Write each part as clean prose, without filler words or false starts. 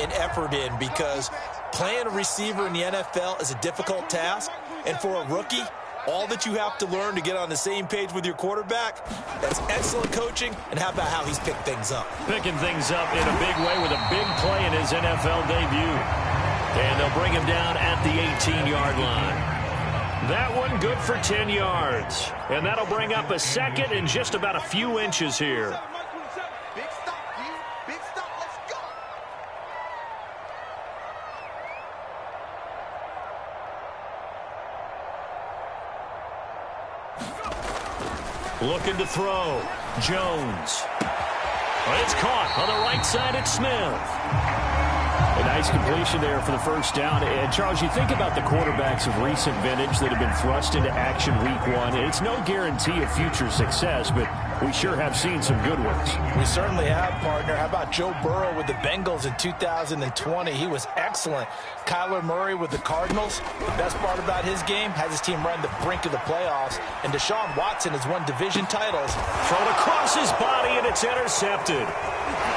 and effort in, because playing a receiver in the NFL is a difficult task. And for a rookie, all that you have to learn to get on the same page with your quarterback, that's excellent coaching. And how about how he's picked things up? Picking things up in a big way with a big play in his NFL debut. And they'll bring him down at the 18-yard line. That one good for 10 yards. And that'll bring up a second and just about a few inches here. Big stop, D. Big stop. Let's go. Looking to throw. Jones. It's caught on the right side at Smith. A nice completion there for the first down. And, Charles, you think about the quarterbacks of recent vintage that have been thrust into action week one. It's no guarantee of future success, but we sure have seen some good ones. We certainly have, partner. How about Joe Burrow with the Bengals in 2020? He was excellent. Kyler Murray with the Cardinals. The best part about his game, has his team run the brink of the playoffs. And Deshaun Watson has won division titles. Thrown across his body, and it's intercepted.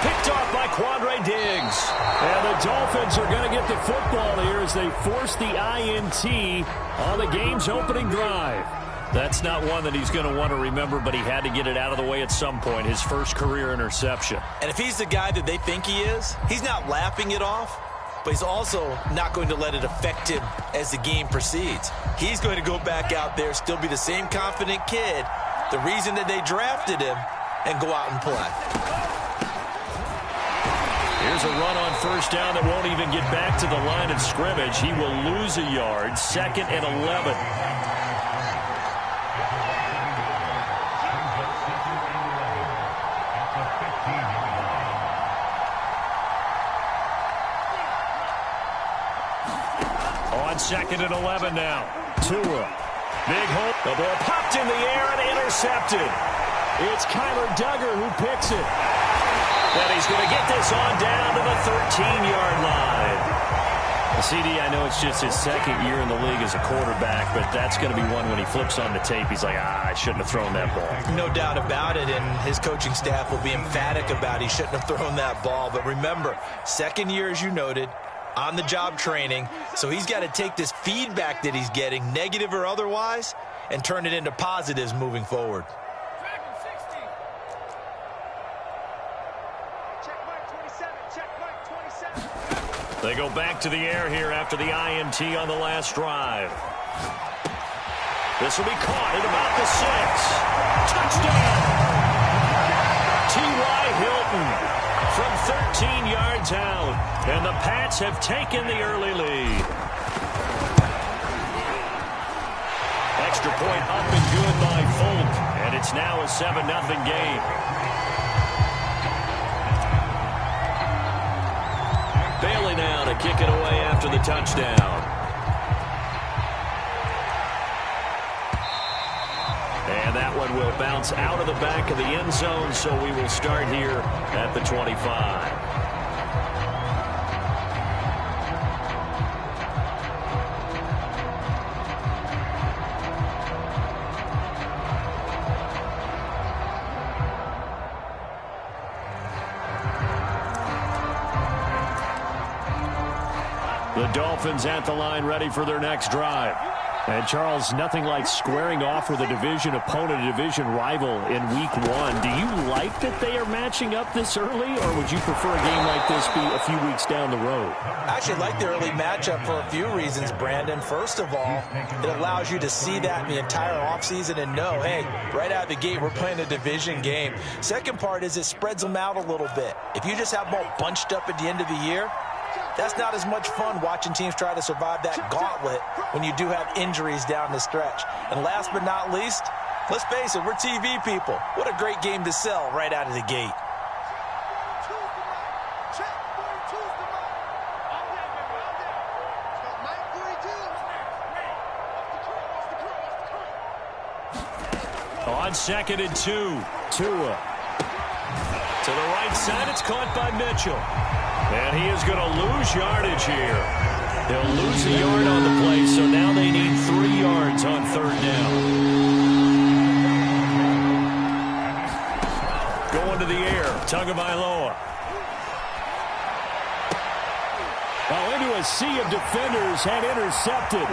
Picked off by Quandre Diggs. And the Dolphins are going to get the football here as they force the INT on the game's opening drive. That's not one that he's going to want to remember, but he had to get it out of the way at some point, his first career interception. And if he's the guy that they think he is, he's not laughing it off, but he's also not going to let it affect him as the game proceeds. He's going to go back out there, still be the same confident kid, the reason that they drafted him, and go out and play. Here's a run on first down that won't even get back to the line of scrimmage. He will lose a yard, 2nd and 11. On 2nd and 11 now. Tua. Big hole. The ball popped in the air and intercepted. It's Kyler Duggar who picks it. And he's going to get this on down to the 13-yard line. CD, I know it's just his second year in the league as a quarterback, but that's going to be one when he flips on the tape. He's like, I shouldn't have thrown that ball. No doubt about it, and his coaching staff will be emphatic about he shouldn't have thrown that ball. But remember, second year, as you noted, on-the-job training, so he's got to take this feedback that he's getting, negative or otherwise, and turn it into positives moving forward. They go back to the air here after the INT on the last drive. This will be caught at about the 6. Touchdown! T.Y. Hilton from 13 yards out. And the Pats have taken the early lead. Extra point up and good by Folk. And it's now a 7-0 game. Bailey now to kick it away after the touchdown. And that one will bounce out of the back of the end zone, so we will start here at the 25. The Dolphins at the line ready for their next drive. And, Charles, nothing like squaring off with a division opponent, a division rival in week one. Do you like that they are matching up this early, or would you prefer a game like this be a few weeks down the road? I actually like the early matchup for a few reasons, Brandon. First of all, it allows you to see that in the entire offseason and know, hey, right out of the gate, we're playing a division game. Second part is it spreads them out a little bit. If you just have them all bunched up at the end of the year, that's not as much fun watching teams try to survive that gauntlet when you do have injuries down the stretch. And last but not least, let's face it, we're TV people. What a great game to sell right out of the gate. On 2nd and 2, Tua. To the right side, it's caught by Mitchell. And he is going to lose yardage here. He'll lose a yard on the play, so now they need 3 yards on 3rd down. Going to the air, Tagovailoa. Well, into a sea of defenders and intercepted.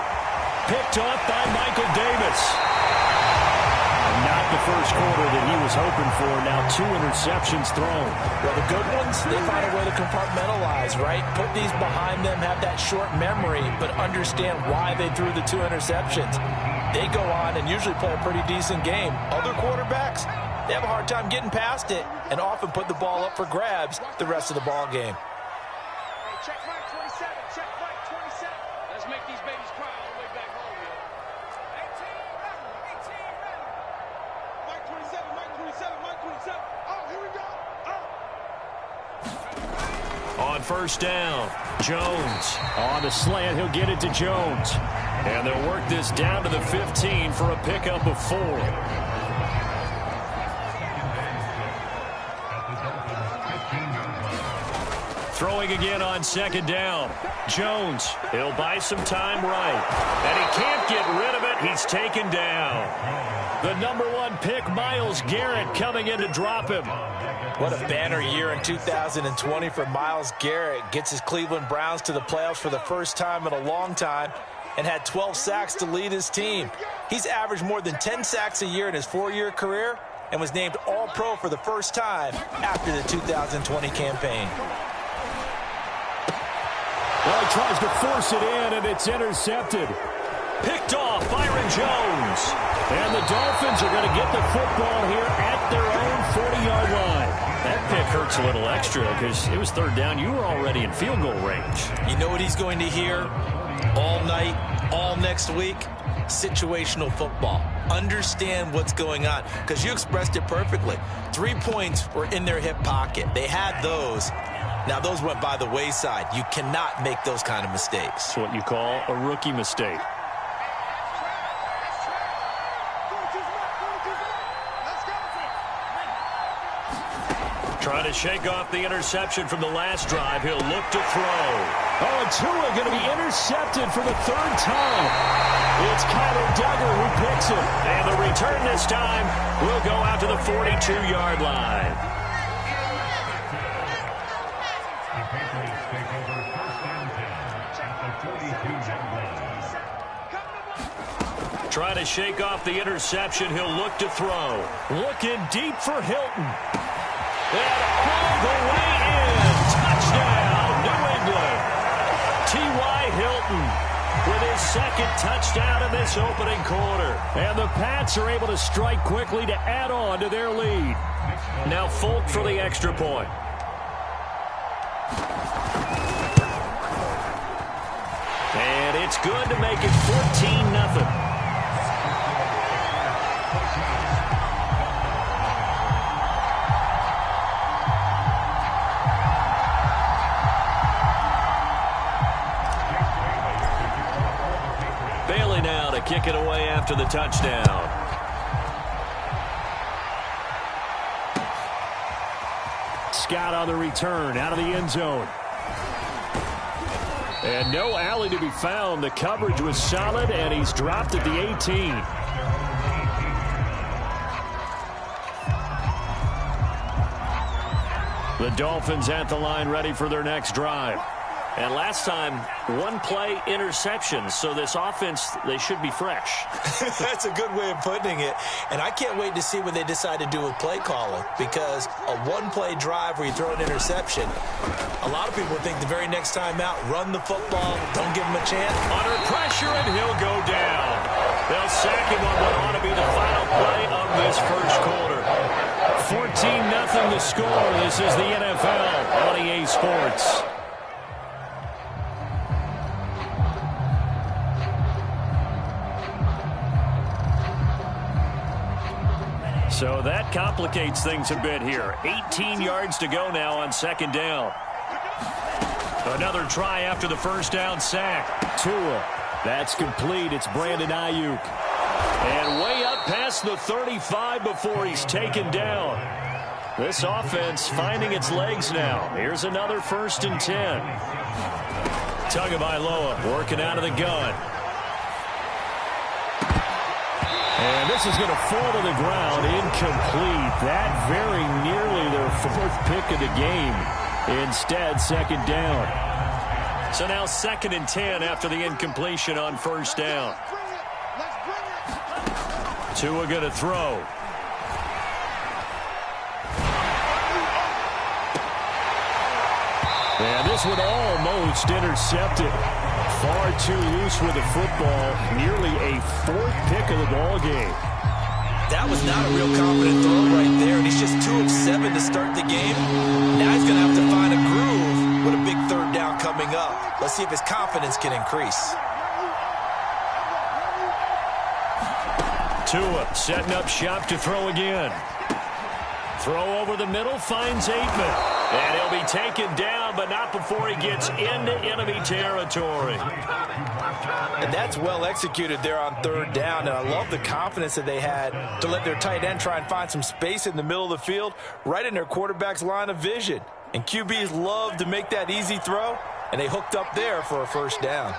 Picked off by Michael Davis. Not the first quarter that he was hoping for. Now 2 interceptions thrown. Well, the good ones, they find a way to compartmentalize, right? Put these behind them, have that short memory, but understand why they threw the 2 interceptions. They go on and usually play a pretty decent game. Other quarterbacks, they have a hard time getting past it and often put the ball up for grabs the rest of the ball game. Hey, check Mike 27. Check Mike 27. Let's make these babies cry all the way back home, yo. 18, Mike 27, Mike 27, Mike 27. Oh, here we go. On first down, Jones. On the slant, he'll get it to Jones. And they'll work this down to the 15 for a pickup of 4. Throwing again on second down. Jones, he'll buy some time right. And he can't get rid of it. He's taken down. The number 1 pick, Myles Garrett, coming in to drop him. What a banner year in 2020 for Myles Garrett. Gets his Cleveland Browns to the playoffs for the first time in a long time and had 12 sacks to lead his team. He's averaged more than 10 sacks a year in his 4-year career and was named All-Pro for the first time after the 2020 campaign. Well, he tries to force it in, and it's intercepted. Picked off, Byron Jones. And the Dolphins are going to get the football here at their own 40-yard line. That pick hurts a little extra because it was third down. You were already in field goal range. You know what he's going to hear all night, all next week? Situational football. Understand what's going on, because you expressed it perfectly. 3 points were in their hip pocket. They had those. Now, those went by the wayside. You cannot make those kind of mistakes. It's what you call a rookie mistake. Trying to shake off the interception from the last drive. He'll look to throw. Oh, and Tua going to be intercepted for the 3rd time. It's Kyler Duggar who picks it. And the return this time will go out to the 42-yard line. Trying to shake off the interception. He'll look to throw. Looking deep for Hilton. And all the way in. Touchdown, New England. T.Y. Hilton with his 2nd touchdown in this opening quarter. And the Pats are able to strike quickly to add on to their lead. Now Folk for the extra point. And it's good to make it 14-0. Bailey now to kick it away after the touchdown. Scott on the return out of the end zone. And no alley to be found. The coverage was solid, and he's dropped at the 18. The Dolphins at the line ready for their next drive. And last time, 1-play interception. So this offense, they should be fresh. That's a good way of putting it. And I can't wait to see what they decide to do with play calling, because a 1-play drive where you throw an interception, a lot of people think the very next time out, run the football, don't give him a chance. Under pressure, and he'll go down. They'll sack him on what ought to be the final play of this first quarter. 14-0 the score. This is the NFL on EA Sports. So that complicates things a bit here. 18 yards to go now on second down. Another try after the first down sack. Tua. That's complete. It's Brandon Ayuk. And way up past the 35 before he's taken down. This offense finding its legs now. Here's another 1st and 10. Tagovailoa working out of the gun. And this is going to fall to the ground, incomplete. That very nearly their 4th pick of the game. Instead, second down. So now 2nd and 10 after the incompletion on first down. Tua going to throw. And this one almost intercepted. Far too loose with the football. Nearly a 4th pick of the ball game. That was not a real confident throw right there. And he's just 2 of 7 to start the game. Now he's going to have to find a groove with a big 3rd down coming up. Let's see if his confidence can increase. Tua setting up shop to throw again. Throw over the middle, finds Aikman. And he'll be taken down, but not before he gets into enemy territory. And that's well executed there on 3rd down. And I love the confidence that they had to let their tight end try and find some space in the middle of the field, right in their quarterback's line of vision. And QBs love to make that easy throw, and they hooked up there for a 1st down.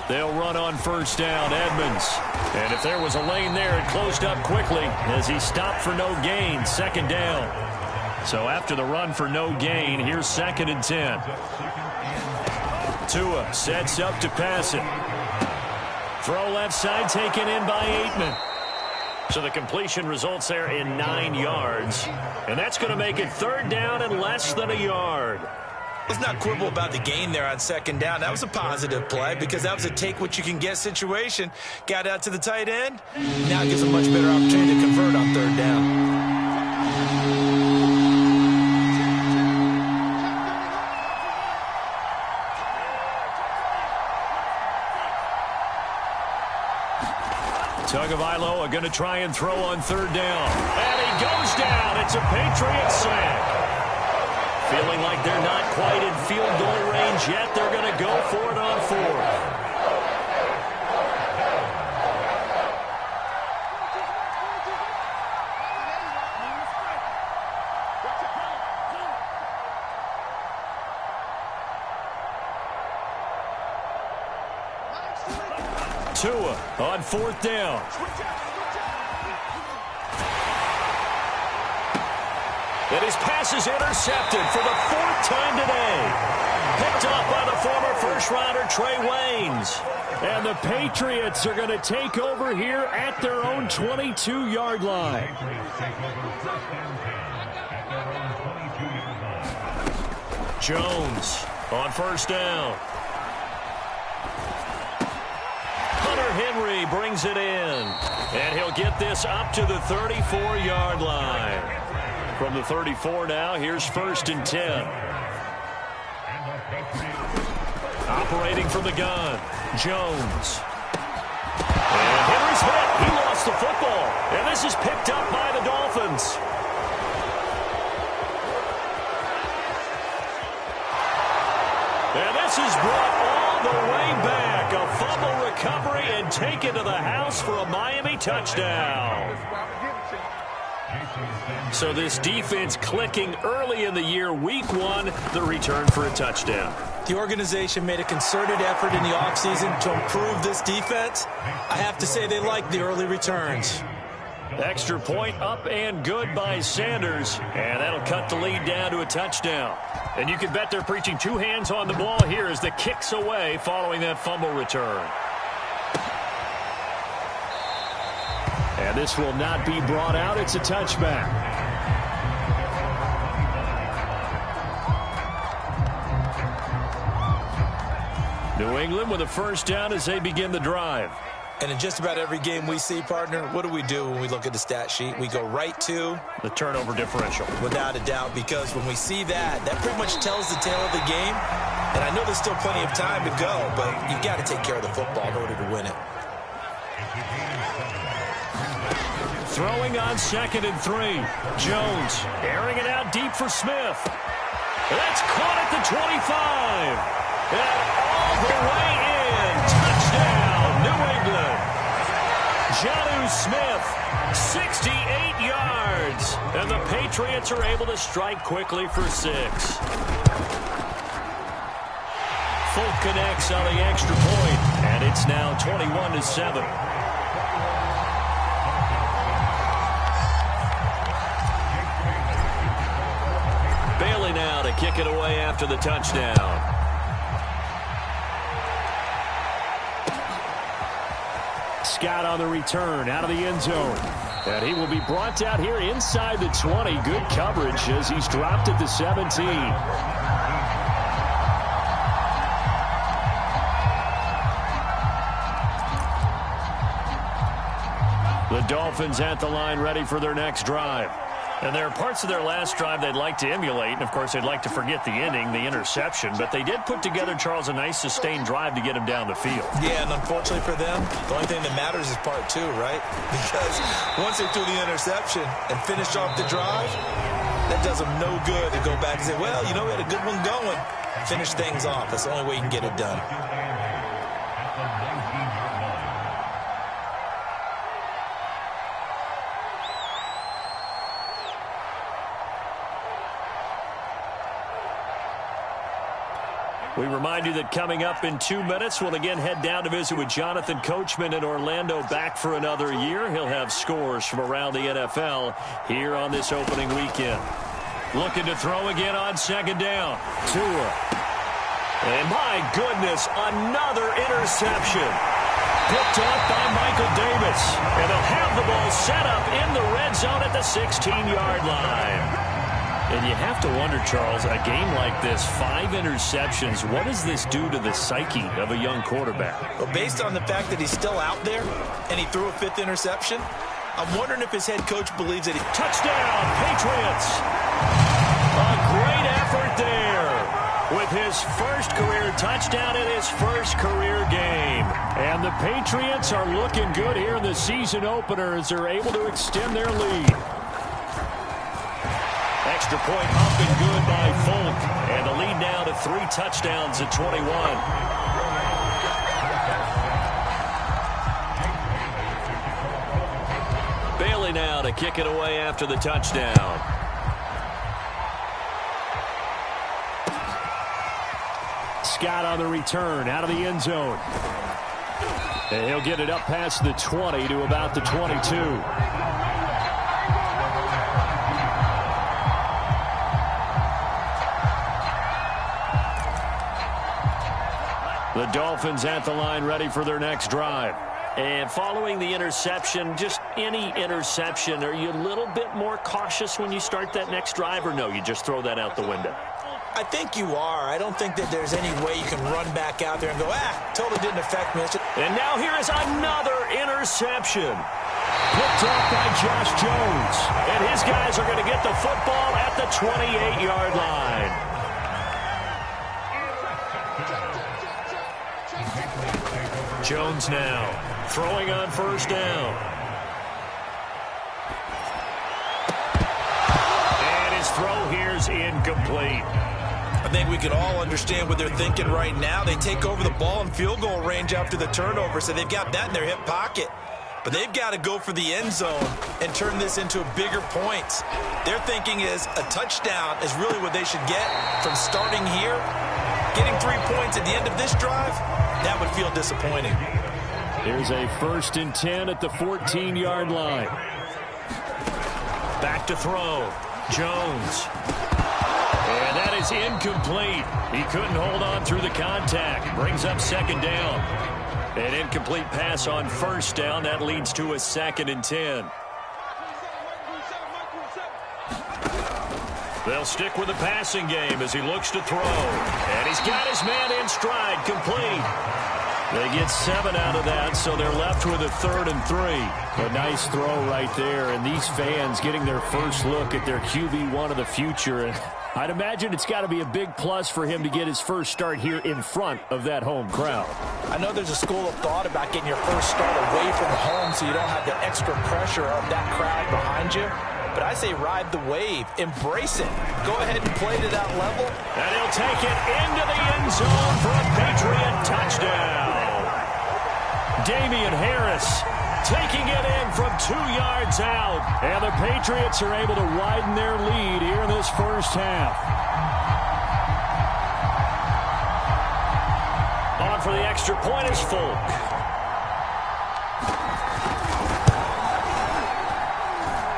They'll run on 1st down, Edmonds. And if there was a lane there, it closed up quickly as he stopped for no gain, 2nd down. So after the run for no gain, here's 2nd and 10. Tua sets up to pass it. Throw left side taken in by Aikman. So the completion results there in 9 yards. And that's going to make it 3rd down and less than a yard. Let's not quibble about the gain there on 2nd down. That was a positive play because that was a take-what-you-can-get situation. Got out to the tight end. Now it gives a much better opportunity to convert on 3rd down. Tagovailoa going to try and throw on 3rd down. And he goes down. It's a Patriot sack. Feeling like they're not quite in field goal range yet. They're going to go for it on 4th. Tua on 4th down. And his pass is intercepted for the 4th time today. Picked off by the former first-rounder Trey Waynes. And the Patriots are going to take over here at their own 22-yard line. Jones on 1st down. Hunter Henry brings it in. And he'll get this up to the 34-yard line. From the 34 now, here's 1st and 10. Operating from the gun, Jones. And Henry's hit. He lost the football. And this is picked up by the Dolphins. And this is brought all the way back. A fumble recovery and taken to the house for a Miami touchdown. So this defense clicking early in the year, week 1, the return for a touchdown. The organization made a concerted effort in the offseason to improve this defense. I have to say they like the early returns. Extra point up and good by Sanders, and that'll cut the lead down to a touchdown. And you can bet they're preaching 2 hands on the ball here as the kick's away following that fumble return. And this will not be brought out. It's a touchback. New England with a 1st down as they begin the drive. And in just about every game we see, partner, what do we do when we look at the stat sheet? We go right to the turnover differential. Without a doubt, because when we see that, that pretty much tells the tale of the game. And I know there's still plenty of time to go, but you've got to take care of the football in order to win it. Throwing on 2nd and 3. Jones airing it out deep for Smith. That's caught at the 25. And all the way in. Touchdown, New England. Jonnu Smith, 68 yards. And the Patriots are able to strike quickly for 6. Folk connects on the extra point. And it's now 21-7. kick it away after the touchdown. Scott on the return out of the end zone. And he will be brought down here inside the 20. Good coverage as he's dropped at the 17. The Dolphins at the line ready for their next drive. And there are parts of their last drive they'd like to emulate. And, of course, they'd like to forget the ending, the interception. But they did put together, Charles, a nice sustained drive to get him down the field. Yeah, and unfortunately for them, the only thing that matters is part two, right? Because once they threw the interception and finished off the drive, that does them no good to go back and say, well, you know, we had a good one going. Finish things off. That's the only way you can get it done. We remind you that coming up in 2 minutes, we'll again head down to visit with Jonathan Coachman in Orlando, back for another year. He'll have scores from around the NFL here on this opening weekend. Looking to throw again on second down. Tua. And my goodness, another interception. Picked off by Michael Davis. And they'll have the ball set up in the red zone at the 16-yard line. And you have to wonder, Charles, a game like this, 5 interceptions, what does this do to the psyche of a young quarterback? Well, based on the fact that he's still out there and he threw a 5th interception, I'm wondering if his head coach believes that he... Touchdown, Patriots! A great effort there with his first career touchdown in his first career game. And the Patriots are looking good here in the season opener as they're able to extend their lead. Extra point up and good by Folk. And the lead now to 3 touchdowns at 21. Bailey now to kick it away after the touchdown. Scott on the return out of the end zone. And he'll get it up past the 20 to about the 22. The Dolphins at the line ready for their next drive. And following the interception, just any interception, are you a little bit more cautious when you start that next drive, or no, you just throw that out the window? I think you are. I don't think that there's any way you can run back out there and go, totally didn't affect me. And now here is another interception. Picked off by Josh Jones. And his guys are going to get the football at the 28-yard line. Jones now throwing on first down. And his throw here's incomplete. I think we can all understand what they're thinking right now. They take over the ball in field goal range after the turnover, so they've got that in their hip pocket. But they've got to go for the end zone and turn this into bigger points. Their thinking is a touchdown is really what they should get from starting here. Getting 3 points at the end of this drive, that would feel disappointing. Here's a 1st and 10 at the 14-yard line. Back to throw. Jones. And that is incomplete. He couldn't hold on through the contact. Brings up second down. An incomplete pass on first down. That leads to a 2nd and 10. They'll stick with the passing game as he looks to throw. And he's got his man in stride, complete. They get 7 out of that, so they're left with a 3rd and 3. A nice throw right there, and these fans getting their first look at their QB1 of the future. And I'd imagine it's got to be a big plus for him to get his first start here in front of that home crowd. I know there's a school of thought about getting your first start away from home so you don't have the extra pressure of that crowd behind you. But I say ride the wave. Embrace it. Go ahead and play to that level. And he'll take it into the end zone for a Patriot touchdown. Damian Harris taking it in from 2 yards out. And the Patriots are able to widen their lead here in this first half. On for the extra point is Folk.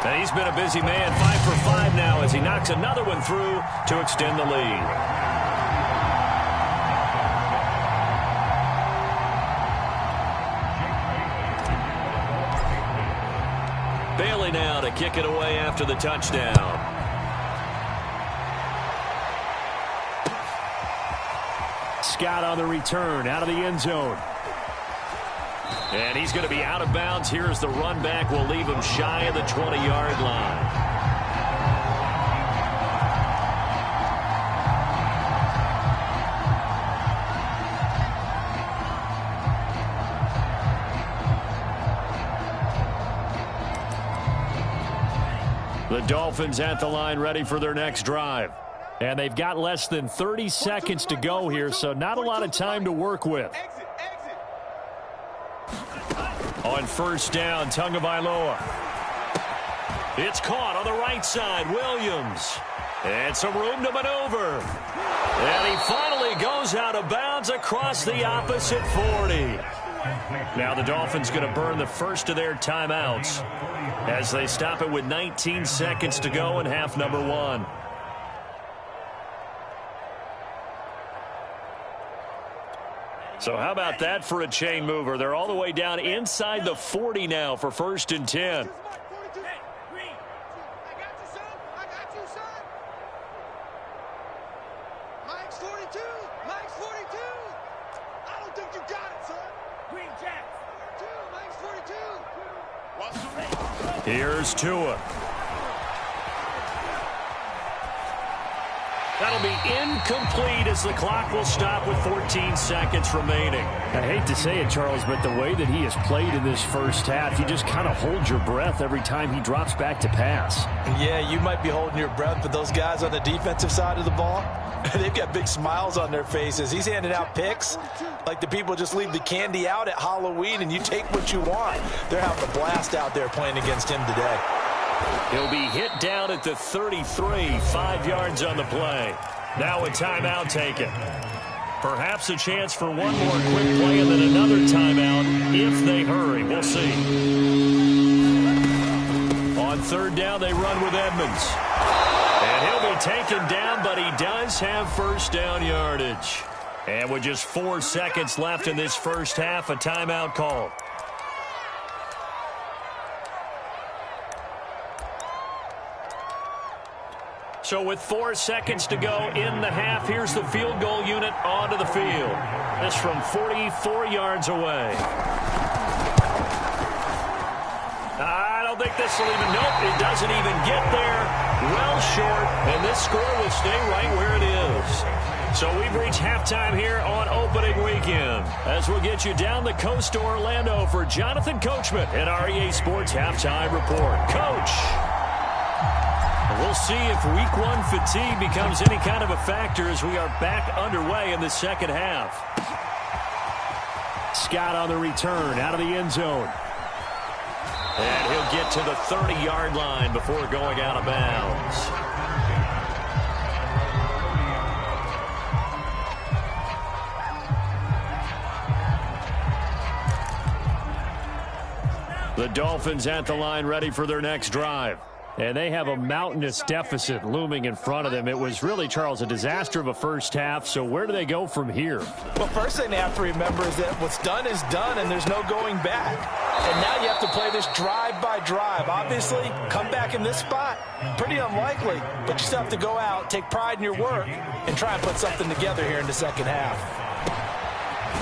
And he's been a busy man, 5 for 5 now as he knocks another one through to extend the lead. Bailey now to kick it away after the touchdown. Scott on the return out of the end zone. And he's going to be out of bounds. Here's the run back. Will leave him shy of the 20-yard line. The Dolphins at the line ready for their next drive. And they've got less than 30 seconds to go here, so not a lot of time to work with. On first down, Tagovailoa. It's caught on the right side, Williams. And some room to maneuver. And he finally goes out of bounds across the opposite 40. Now the Dolphins going to burn the first of their timeouts as they stop it with 19 seconds to go in half number 1. So how about that for a chain mover? They're all the way down inside the 40 now for first and 10. Here's Tua. That'll be incomplete as the clock will stop with 14 seconds remaining. I hate to say it, Charles, but the way that he has played in this first half, you just kind of hold your breath every time he drops back to pass. Yeah, you might be holding your breath, but those guys on the defensive side of the ball, they've got big smiles on their faces. He's handing out picks like the people just leave the candy out at Halloween and you take what you want. They're having a blast out there playing against him today. He'll be hit down at the 33, 5 yards on the play. Now a timeout taken. Perhaps a chance for one more quick play and then another timeout if they hurry. We'll see. On third down, they run with Edmonds. And he'll be taken down, but he does have first down yardage. And with just 4 seconds left in this first half, a timeout call. So with 4 seconds to go in the half, here's the field goal unit onto the field. This from 44 yards away. I don't think this will even, nope, it doesn't even get there. Well short, and this score will stay right where it is. So we've reached halftime here on opening weekend, as we'll get you down the coast to Orlando for Jonathan Coachman at our EA Sports Halftime Report. Coach! We'll see if week 1 fatigue becomes any kind of a factor as we are back underway in the second half. Scott on the return out of the end zone. And he'll get to the 30-yard line before going out of bounds. The Dolphins at the line ready for their next drive. And they have a mountainous deficit looming in front of them. It was really, Charles, a disaster of a first half. So where do they go from here? Well, first thing they have to remember is that what's done is done, and there's no going back. And now you have to play this drive by drive. Obviously, come back in this spot, pretty unlikely. But you still have to go out, take pride in your work, and try and put something together here in the second half.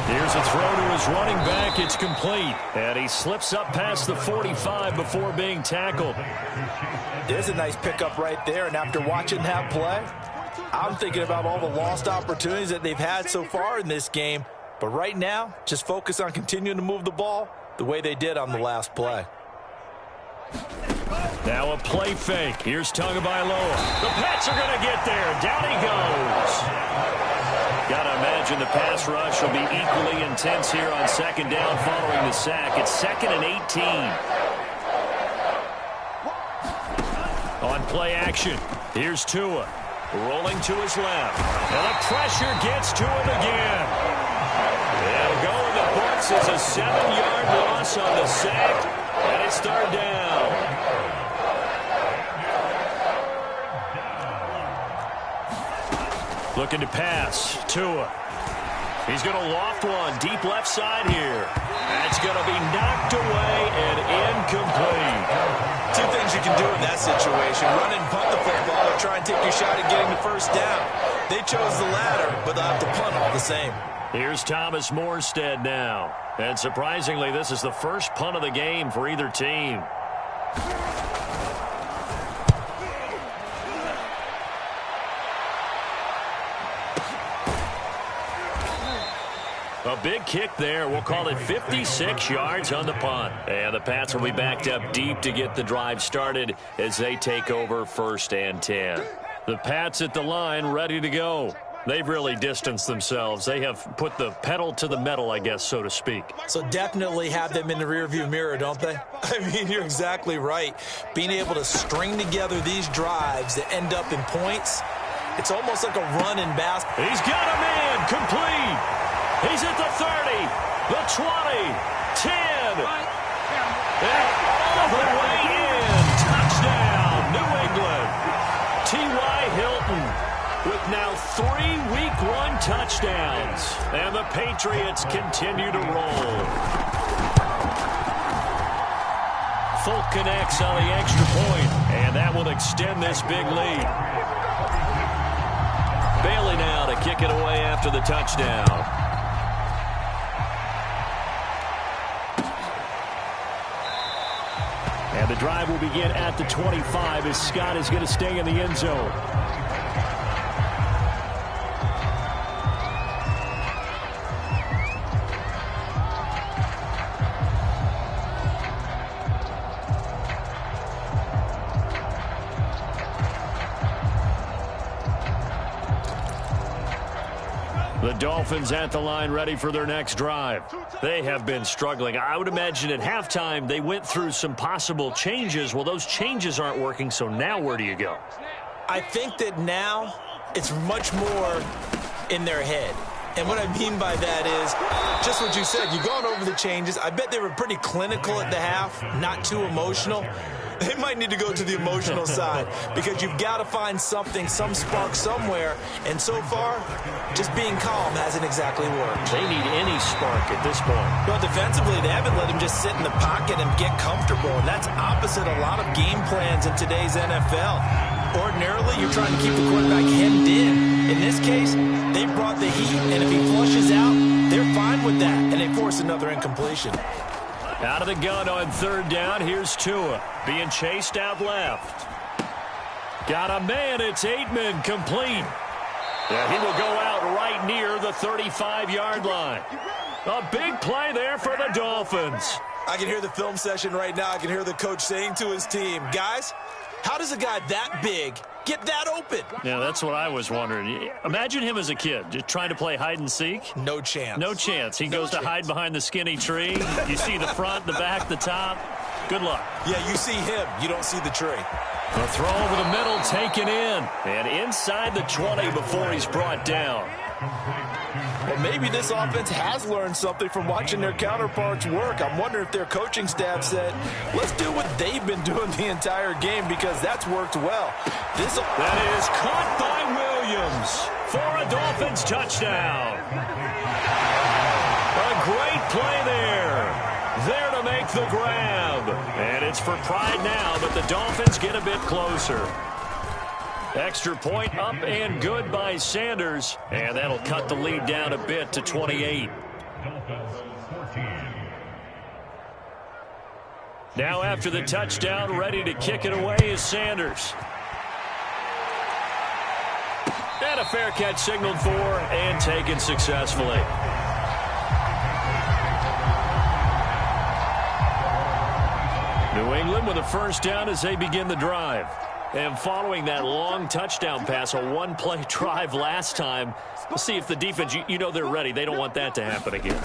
Here's a throw to his running back. It's complete. And he slips up past the 45 before being tackled. There's a nice pickup right there. And after watching that play, I'm thinking about all the lost opportunities that they've had so far in this game. But right now, just focus on continuing to move the ball the way they did on the last play. Now a play fake. Here's Tagovailoa. The Pats are going to get there. Down he goes. Got to imagine the pass rush will be equally intense here on second down following the sack. It's 2nd and 18. On play action, here's Tua. Rolling to his left. And the pressure gets to him again. They'll go in the books as a 7-yard loss on the sack. And it's third down. Looking to pass. Tua. He's going to loft one. Deep left side here. That's going to be knocked away and incomplete. Two things you can do in that situation. Run and punt the football or try and take your shot at getting the first down. They chose the latter, but they'll have to punt all the same. Here's Thomas Morstead now. And surprisingly, this is the first punt of the game for either team. A big kick there. We'll call it 56 yards on the punt. And the Pats will be backed up deep to get the drive started as they take over 1st and 10. The Pats at the line ready to go. They've really distanced themselves. They have put the pedal to the metal, I guess, so to speak. So definitely have them in the rearview mirror, don't they? I mean, you're exactly right. Being able to string together these drives that end up in points, it's almost like a run in basketball. He's got a man complete. He's at the 30, the 20, 10. And all the way in. Touchdown, New England. T.Y. Hilton with now 3 Week 1 touchdowns. And the Patriots continue to roll. Folk connects on the extra point, and that will extend this big lead. Bailey now to kick it away after the touchdown. And the drive will begin at the 25 as Scott is going to stay in the end zone. The Dolphins at the line ready for their next drive. They have been struggling. I would imagine at halftime they went through some possible changes. Well, those changes aren't working, so now where do you go? I think that now it's much more in their head. And what I mean by that is just what you said. You've gone over the changes. I bet they were pretty clinical at the half, not too emotional. They might need to go to the emotional side because you've got to find something, some spark somewhere. And so far, just being calm hasn't exactly worked. They need any spark at this point. Well, defensively, they haven't let him just sit in the pocket and get comfortable. And that's opposite a lot of game plans in today's NFL. Ordinarily, you're trying to keep the quarterback hemmed in. In this case, they brought the heat, and if he flushes out, they're fine with that, and they force another incompletion. Out of the gun on 3rd down, here's Tua being chased out left. Got a man, it's Aitman, complete. Yeah, he will go out right near the 35-yard line. A big play there for the Dolphins. I can hear the film session right now. I can hear the coach saying to his team, guys, how does a guy that big get that open? Yeah, that's what I was wondering. Imagine him as a kid, just trying to play hide and seek. No chance. No chance. He goes to hide behind the skinny tree. You see the front, the back, the top. Good luck. Yeah, you see him. You don't see the tree. The throw over the middle taken in. And inside the 20 before he's brought down. Well, maybe this offense has learned something from watching their counterparts work. I'm wondering if their coaching staff said, let's do what they've been doing the entire game because that's worked well. That is caught by Williams for a Dolphins touchdown. A great play there. There to make the grab. And it's for pride now, but the Dolphins get a bit closer. Extra point up and good by Sanders. And that'll cut the lead down a bit to 28. Now after the touchdown, ready to kick it away is Sanders. And a fair catch signaled for and taken successfully. New England with a first down as they begin the drive. And following that long touchdown pass, a one-play drive last time, we'll see if the defense, you know they're ready. They don't want that to happen again.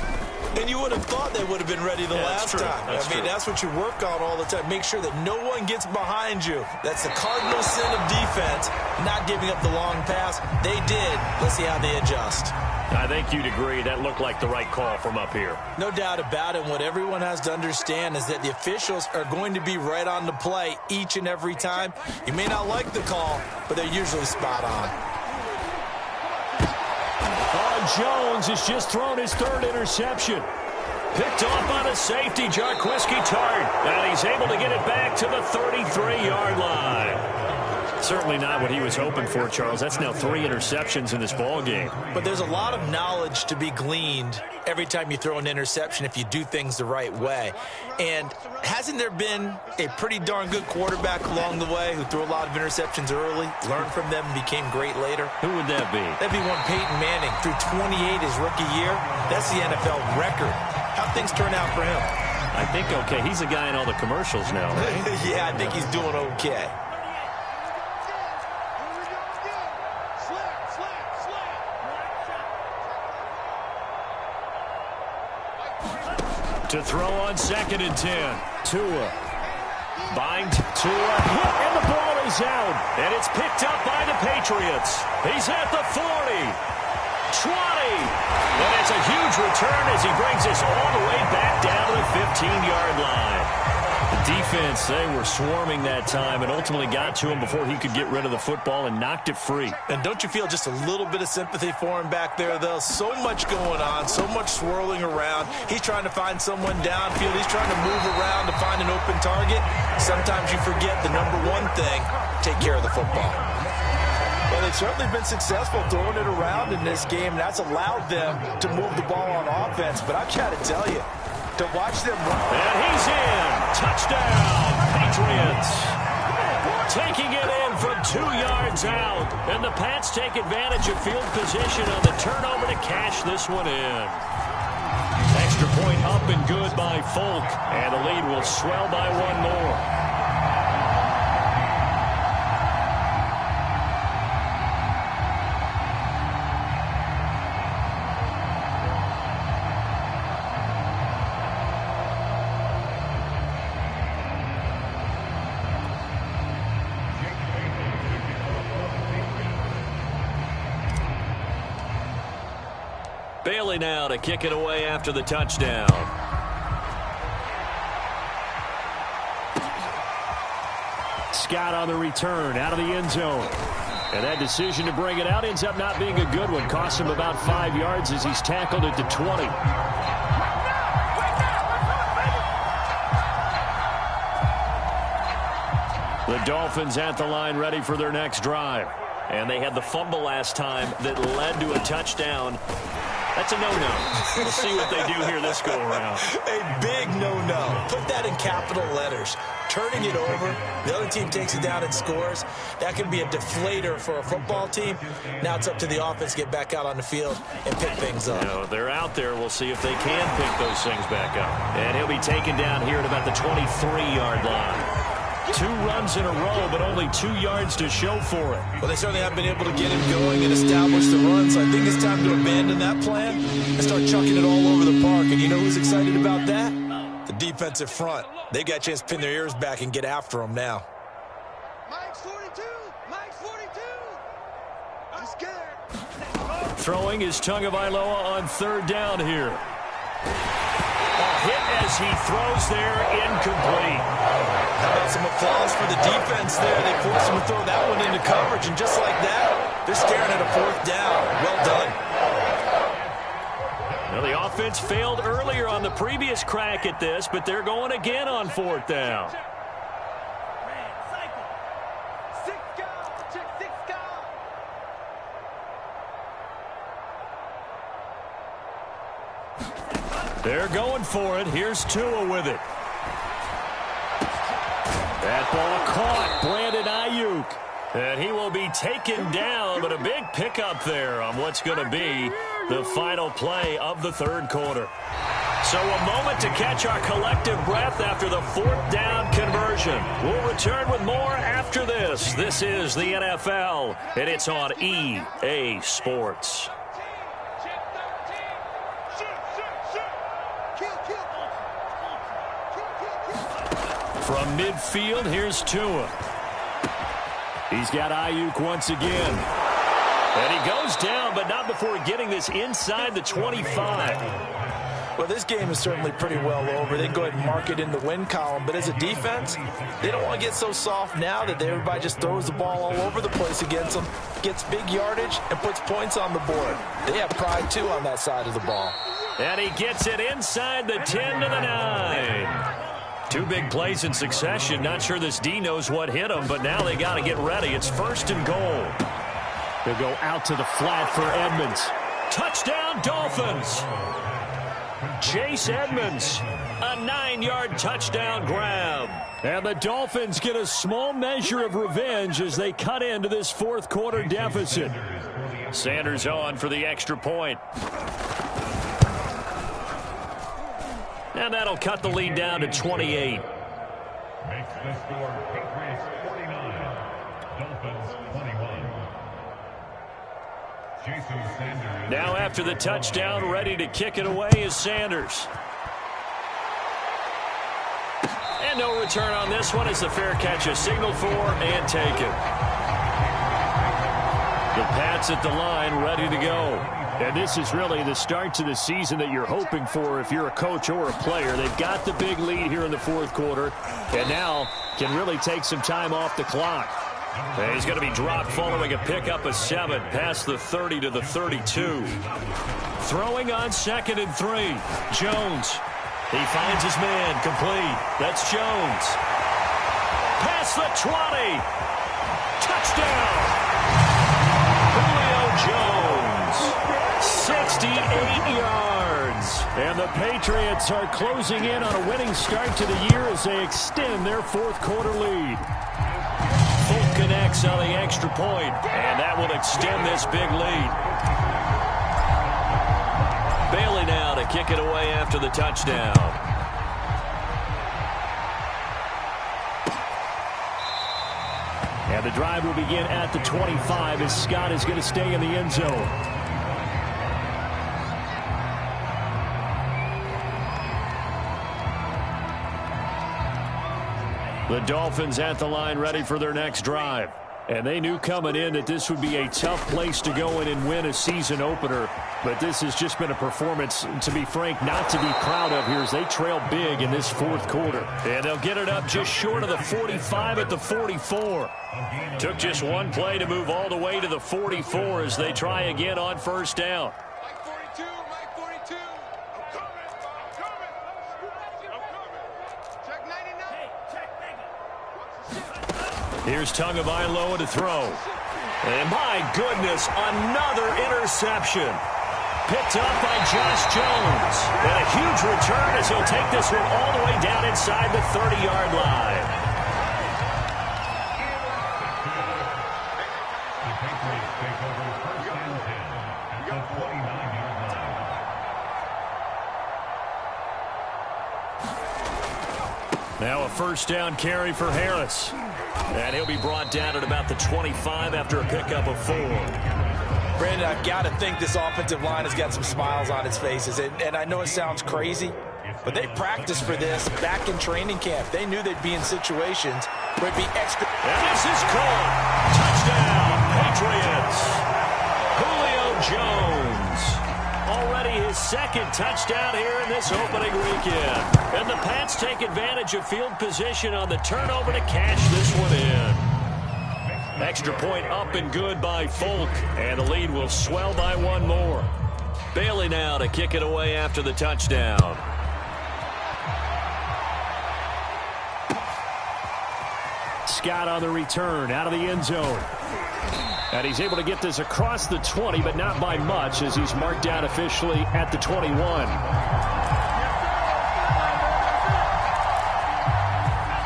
And you would have thought they would have been ready the last time. That's what you work on all the time. Make sure that no one gets behind you. That's the cardinal sin of defense, not giving up the long pass. They did. Let's see how they adjust. I think you'd agree that looked like the right call from up here. No doubt about it. What everyone has to understand is that the officials are going to be right on the play each and every time. You may not like the call, but they're usually spot on. Jones has just thrown his third interception. Picked off by the safety, Jarquiski Tartt. And he's able to get it back to the 33-yard line. Certainly not what he was hoping for, Charles. That's now 3 interceptions in this ball game. But there's a lot of knowledge to be gleaned every time you throw an interception if you do things the right way. And hasn't there been a pretty darn good quarterback along the way who threw a lot of interceptions early, learned from them, and became great later? Who would that be? That'd be one Peyton Manning. Threw 28 his rookie year. That's the NFL record. How'd things turn out for him? I think okay. He's a guy in all the commercials now, right? Yeah, I think he's doing okay. To throw on 2nd and 10. Tua. Bind. Tua. Hit, and the ball is out. And it's picked up by the Patriots. He's at the 40. 20. And it's a huge return as he brings us all the way back down to the 15-yard line. The defense, they were swarming that time and ultimately got to him before he could get rid of the football and knocked it free. And don't you feel just a little bit of sympathy for him back there, though? So much going on, so much swirling around. He's trying to find someone downfield. He's trying to move around to find an open target. Sometimes you forget the number one thing, take care of the football. Well, they've certainly been successful throwing it around in this game. That's allowed them to move the ball on offense. But I've got to tell you, to watch them run. And he's in. Touchdown, Patriots. Taking it in from 2 yards out. And the Pats take advantage of field position on the turnover to cash this one in. Extra point up and good by Folk. And the lead will swell by 1 more. Bailey now to kick it away after the touchdown. Scott on the return out of the end zone. And that decision to bring it out ends up not being a good one. Costs him about 5 yards as he's tackled at the 20. The Dolphins at the line ready for their next drive. And they had the fumble last time that led to a touchdown. That's a no-no. We'll see what they do here this go-around. A big no-no. Put that in capital letters. Turning it over, the other team takes it down and scores. That can be a deflator for a football team. Now it's up to the offense to get back out on the field and pick things up. You know, they're out there. We'll see if they can pick those things back up. And he'll be taken down here at about the 23-yard line. 2 runs in a row, but only 2 yards to show for it. Well, they certainly have been able to get him going and establish the run, so I think it's time to abandon that plan and start chucking it all over the park. And you know who's excited about that? The defensive front. They got a chance to pin their ears back and get after him now. Mike's 42! Mike's 42! I'm scared. Throwing is Tagovailoa on 3rd down here. A hit as he throws there, incomplete. How about some applause for the defense there? They forced him to throw that one into coverage, and just like that, they're staring at a 4th down. Well done. Now, the offense failed earlier on the previous crack at this, but they're going again on 4th down. They're going for it. Here's Tua with it. That ball caught. Brandon Ayuk. And he will be taken down, but a big pickup there on what's going to be the final play of the 3rd quarter. So a moment to catch our collective breath after the 4th down conversion. We'll return with more after this. This is the NFL, and it's on EA Sports. From midfield, here's Tua. He's got Ayuk once again. And he goes down, but not before getting this inside the 25. Well, this game is certainly pretty well over. They can go ahead and mark it in the win column. But as a defense, they don't want to get so soft now that everybody just throws the ball all over the place against them, gets big yardage, and puts points on the board. They have pride, too, on that side of the ball. And he gets it inside the 10 to the 9. 2 big plays in succession. Not sure this D knows what hit him, but now they got to get ready. It's 1st and goal. They'll go out to the flat for Edmonds. Touchdown, Dolphins. Chase Edmonds, a 9-yard touchdown grab. And the Dolphins get a small measure of revenge as they cut into this 4th quarter deficit. Sanders on for the extra point. And that'll cut the lead down to 28. Makes the score Patriots 49, Dolphins 21. Jason Sanders. Now after the touchdown, ready to kick it away is Sanders. And no return on this one as the fair catch is signaled for and taken. The Pats at the line ready to go. And this is really the start to the season that you're hoping for if you're a coach or a player. They've got the big lead here in the 4th quarter and now can really take some time off the clock. And he's going to be dropped following a pickup of 7 past the 30 to the 32. Throwing on 2nd and 3. Jones. He finds his man complete. That's Jones. Past the 20. Touchdown. Julio Jones. 68 yards. And the Patriots are closing in on a winning start to the year as they extend their 4th quarter lead. Folk connects on the extra point, and that will extend this big lead. Bailey now to kick it away after the touchdown. And the drive will begin at the 25 as Scott is going to stay in the end zone. The Dolphins at the line ready for their next drive. And they knew coming in that this would be a tough place to go in and win a season opener. But this has just been a performance, to be frank, not to be proud of here as they trail big in this 4th quarter. And they'll get it up just short of the 45 at the 44. Took just one play to move all the way to the 44 as they try again on 1st down. Mike 42, Mike 42. I'm coming. Check 99. Here's Tagovailoa to throw. And my goodness, another interception. Picked up by Josh Jones. And a huge return as he'll take this one all the way down inside the 30-yard line. The Patriots take over 1st and 10 at the 29-yard line. Now a 1st down carry for Harris. And he'll be brought down at about the 25 after a pickup of 4. Brandon, I've got to think this offensive line has got some smiles on its faces. And I know it sounds crazy, but they practiced for this back in training camp. They knew they'd be in situations where it'd be extra. And this is caught. Touchdown, Patriots. Julio Jones. Already his 2nd touchdown here in this opening weekend. And the Pats take advantage of field position on the turnover to cash this one in. Extra point up and good by Folk. And the lead will swell by 1 more. Bailey now to kick it away after the touchdown. Scott on the return out of the end zone. And he's able to get this across the 20, but not by much as he's marked down officially at the 21.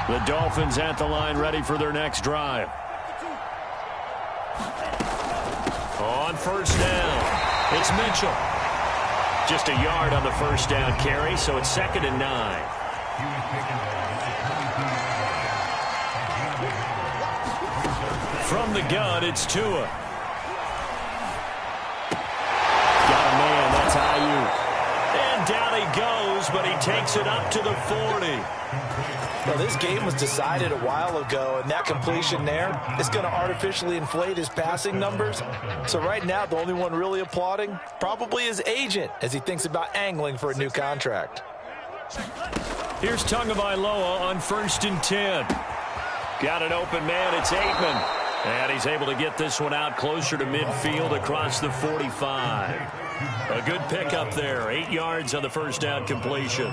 The Dolphins at the line ready for their next drive. On 1st down, it's Mitchell. Just a yard on the 1st down carry, so it's 2nd and 9. From the gun, it's Tua. Got a man, that's Ayuk. And And down he goes, but he takes it up to the 40. Well, this game was decided a while ago, and that completion there is going to artificially inflate his passing numbers. So right now, the only one really applauding probably his agent as he thinks about angling for a new contract. Here's Tagovailoa on 1st and 10. Got an open man. It's Aitman. And he's able to get this one out closer to midfield across the 45. A good pickup there. 8 yards on the first down completion.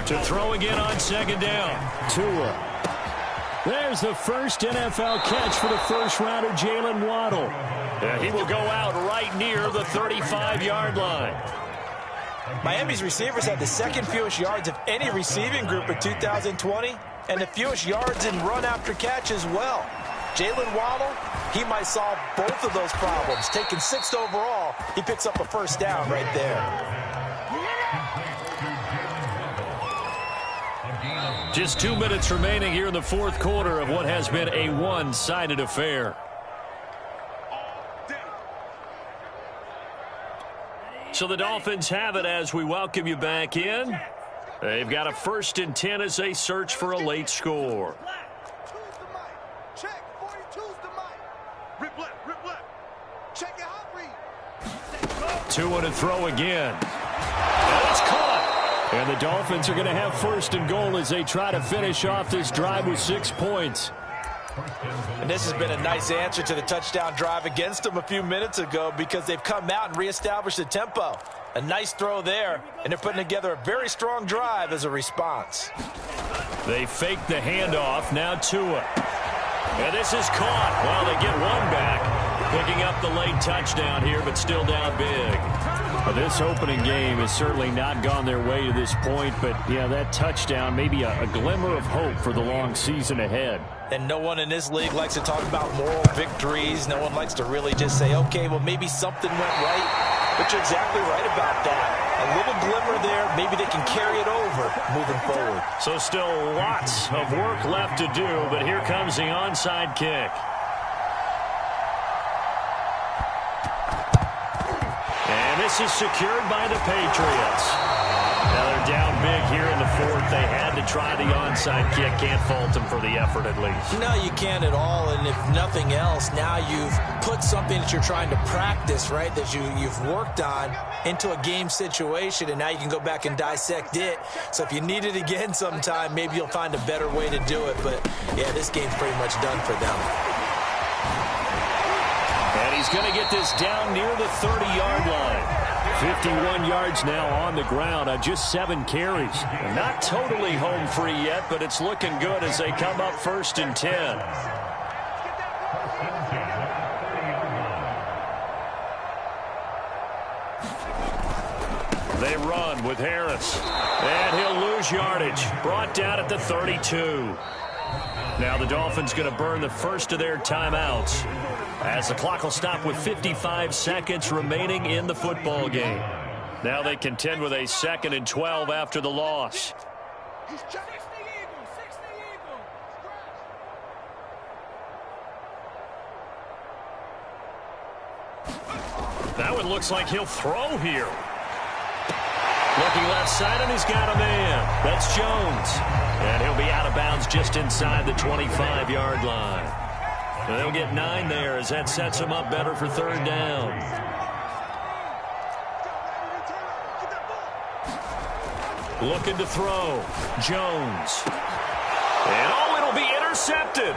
To throw again on 2nd down. Tua. There's the first NFL catch for the first-rounder, Jalen Waddle. He will go out right near the 35-yard line. Miami's receivers had the second fewest yards of any receiving group in 2020, and the fewest yards in run after catch as well. Jalen Waddle, he might solve both of those problems. Taking 6th overall, he picks up a first down right there. Just 2 minutes remaining here in the 4th quarter of what has been a one-sided affair. So the Dolphins have it as we welcome you back in. They've got a 1st and 10 as they search for a late score. Tua to throw again. And it's caught. And the Dolphins are going to have 1st and goal as they try to finish off this drive with 6 points. And this has been a nice answer to the touchdown drive against them a few minutes ago because they've come out and reestablished the tempo. A nice throw there, and they're putting together a very strong drive as a response. They fake the handoff. Now Tua. And this is caught. Well, they get one back. Picking up the late touchdown here, but still down big. This opening game has certainly not gone their way to this point, but, yeah, that touchdown, maybe a glimmer of hope for the long season ahead. And no one in this league likes to talk about moral victories. No one likes to really just say, okay, well, maybe something went right. But you're exactly right about that. A little glimmer there, maybe they can carry it over moving forward. So still lots of work left to do, but here comes the onside kick. And this is secured by the Patriots. Now they're down big here in the 4th. They had to try the onside kick. Can't fault them for the effort at least. No, you can't at all. And if nothing else, now you've put something that you're trying to practice, right, that you've worked on into a game situation, and now you can go back and dissect it. So if you need it again sometime, maybe you'll find a better way to do it. But, yeah, this game's pretty much done for them. And he's going to get this down near the 30-yard line. 51 yards now on the ground on just 7 carries. Not totally home free yet, but it's looking good as they come up 1st and 10. They run with Harris. And he'll lose yardage. Brought down at the 32. Now the Dolphins going to burn the first of their timeouts, as the clock will stop with 55 seconds remaining in the football game. Now they contend with a 2nd and 12 after the loss. That one looks like he'll throw here. Looking left side, and he's got a man. That's Jones. And he'll be out of bounds just inside the 25-yard line. And they'll get 9 there as that sets him up better for 3rd down. Looking to throw. Jones. And it'll be intercepted.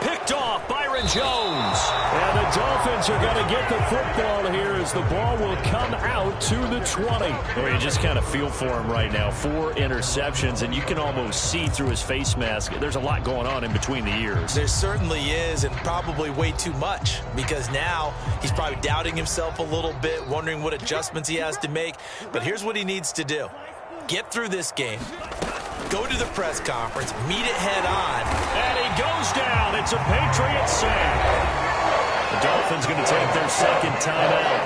Picked off Byron Jones. And the Dolphins are going to get the football here as the ball will come out to the 20. Well, you just kind of feel for him right now. 4 interceptions, and you can almost see through his face mask. There's a lot going on in between the ears. There certainly is, and probably way too much, because now he's probably doubting himself a little bit, wondering what adjustments he has to make. But here's what he needs to do. Get through this game. Go to the press conference, meet it head on. And he goes down. It's a Patriot sack. The Dolphins going to take their 2nd timeout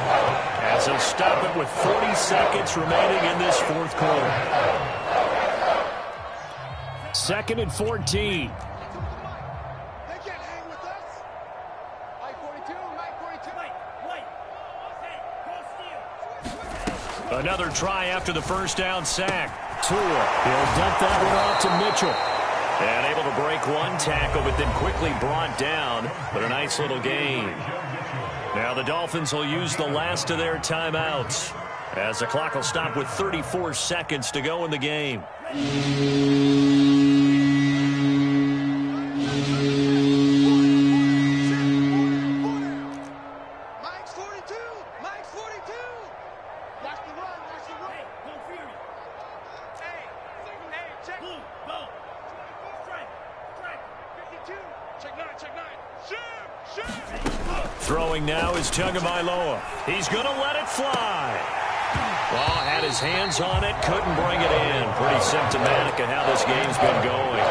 as they stop it with 40 seconds remaining in this 4th quarter. 2nd and 14. Another try after the first down sack. Tua, he'll dump that one off to Mitchell. And able to break one tackle, but then quickly brought down. But a nice little gain. Now the Dolphins will use the last of their timeouts, as the clock will stop with 34 seconds to go in the game. Throwing now is Tagovailoa. He's going to let it fly. Well, had his hands on it, couldn't bring it in. Pretty symptomatic of how this game's been going.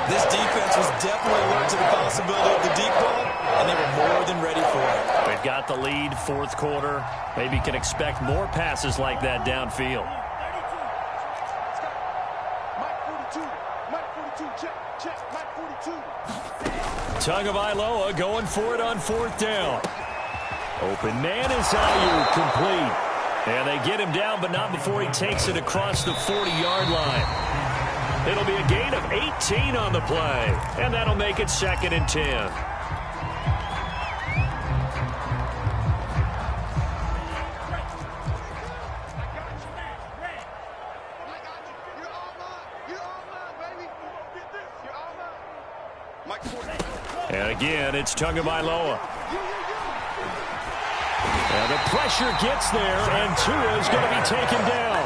This defense was definitely alert to the possibility of the deep ball, and they were more than ready for it. They've got the lead, fourth quarter. Maybe can expect more passes like that downfield. Tagovailoa going for it on fourth down. Open man is Ayuk, complete. And they get him down, but not before he takes it across the 40-yard line. It'll be a gain of 18 on the play, and that'll make it 2nd and 10. And again, it's Tagovailoa. And the pressure gets there, and Tua is going to be taken down.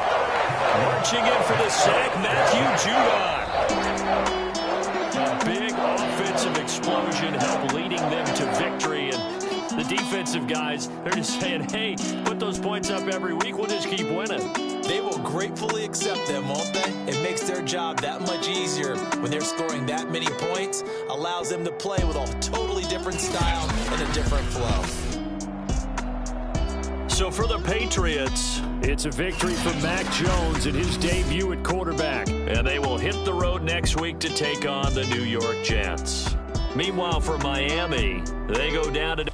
Marching in for the sack, Matthew Judon. A big offensive explosion helped leading them to victory. And the defensive guys, they're just saying, hey, put those points up every week. We'll just keep winning. They will gratefully accept them, won't they? It makes their job that much easier when they're scoring that many points. Allows them to play with a totally different style and a different flow. So for the Patriots, it's a victory for Mac Jones in his debut at quarterback. And they will hit the road next week to take on the New York Jets. Meanwhile, for Miami, they go down to